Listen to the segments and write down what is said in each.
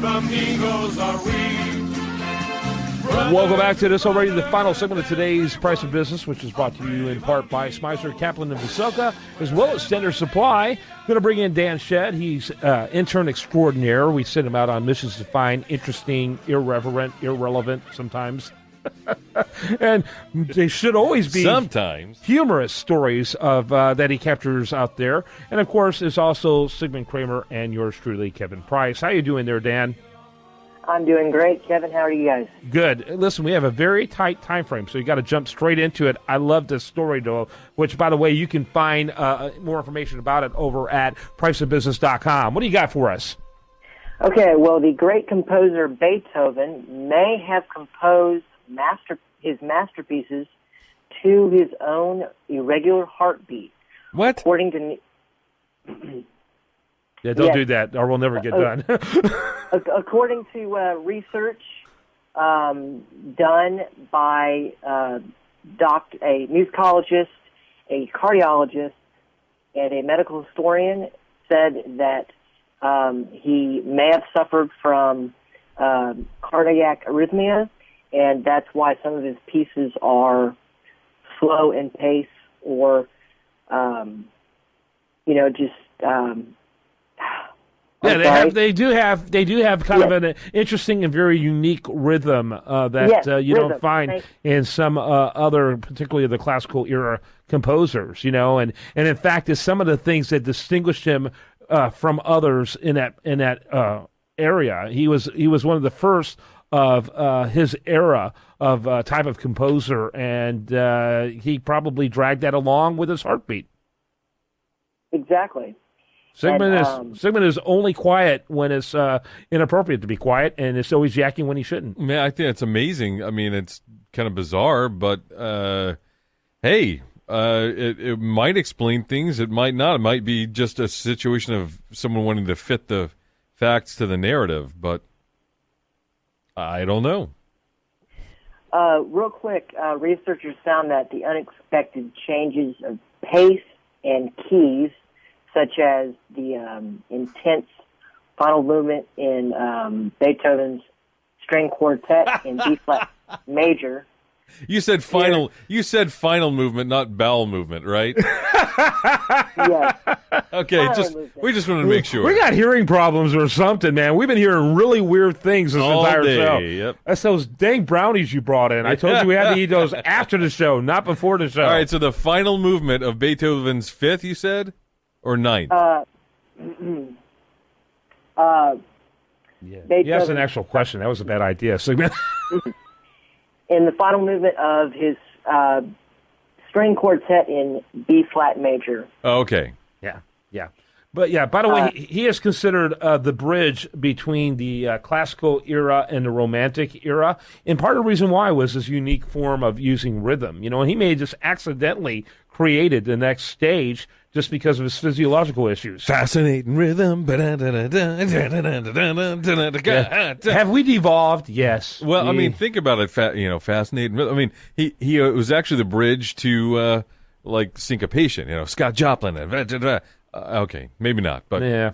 brave amigos are we. Welcome back to this already the final segment of today's Price of Business, which is brought to you in part by Smyser, Kaplan, and Visoka, as well as Standard Supply. Going to bring in Dan Shedd. He's intern extraordinaire. We send him out on missions to find interesting, irrelevant sometimes. And they should always be sometimes humorous stories of that he captures out there. And, of course, it's also Sigmund Kramer and yours truly, Kevin Price. How you doing there, Dan? I'm doing great. Kevin, how are you guys? Good. Listen, we have a very tight time frame, so you got to jump straight into it. I love this story, though, which, by the way, you can find more information about it over at priceofbusiness.com. What do you got for us? Okay, well, the great composer Beethoven may have composed his masterpieces to his own irregular heartbeat. What? According to... Yeah, don't do that, or we'll never get done. According to research done by a musicologist, a cardiologist, and a medical historian, said that he may have suffered from cardiac arrhythmia, and that's why some of his pieces are slow in pace, or just. They do have kind of an interesting and very unique rhythm that you don't find in some other, particularly the classical era composers. And in fact, it's some of the things that distinguished him from others in that area. He was one of the first of his era of type of composer, and he probably dragged that along with his heartbeat. Exactly. Sigmund is only quiet when it's inappropriate to be quiet, and it's always yakking when he shouldn't. Man, I think it's amazing. I mean, it's kind of bizarre, but hey, it might explain things. It might not. It might be just a situation of someone wanting to fit the facts to the narrative, but I don't know. Real quick, researchers found that the unexpected changes of pace and keys, such as the intense final movement in Beethoven's string quartet in B-flat major. You said final. You said final movement, not bowel movement, right? Yes. Okay, we just wanted to make sure. We got hearing problems or something, man. We've been hearing really weird things this entire show. Yep. That's those dang brownies you brought in. I told you we had to eat those after the show, not before the show. All right, so the final movement of Beethoven's Fifth, you said, or Ninth? Yes, an actual question. That was a bad idea. In the final movement of his string quartet in B-flat major. Oh, okay. Yeah. But, by the way, he is considered the bridge between the classical era and the Romantic era. And part of the reason why was his unique form of using rhythm. And he may have just accidentally created the next stage just because of his physiological issues. Fascinating rhythm. Have we devolved? Yes. Well, I mean, think about it. Fascinating rhythm. I mean, he was actually the bridge to like syncopation. Scott Joplin. Okay, maybe not, but yeah.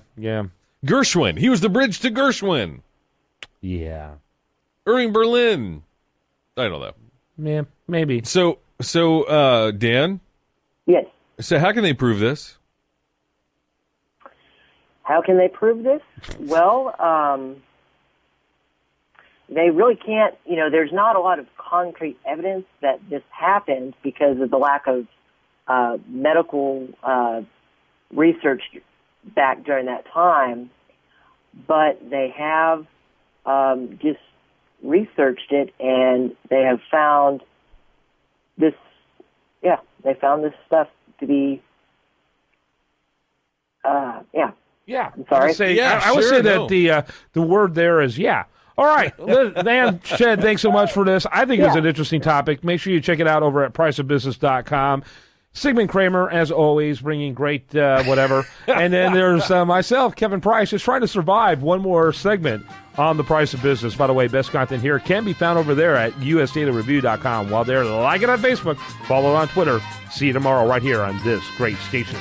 Gershwin. He was the bridge to Gershwin. Yeah. Irving Berlin. I don't know. Yeah, maybe. So, Dan. Yes. So how can they prove this? How can they prove this? Well, they really can't. There's not a lot of concrete evidence that this happened because of the lack of medical research back during that time. But they have just researched it, and they have found this. Yeah, they found this stuff to be. Yeah. I'm sorry. I would say that the word there is yeah. All right, Dan Shedd, thanks so much for this. I think it's an interesting topic. Make sure you check it out over at priceofbusiness.com. Sigmund Kramer, as always, bringing great whatever. And then there's myself, Kevin Price, just trying to survive one more segment on The Price of Business. By the way, best content here can be found over there at usdailyreview.com. While there, like it on Facebook, follow it on Twitter. See you tomorrow right here on this great station.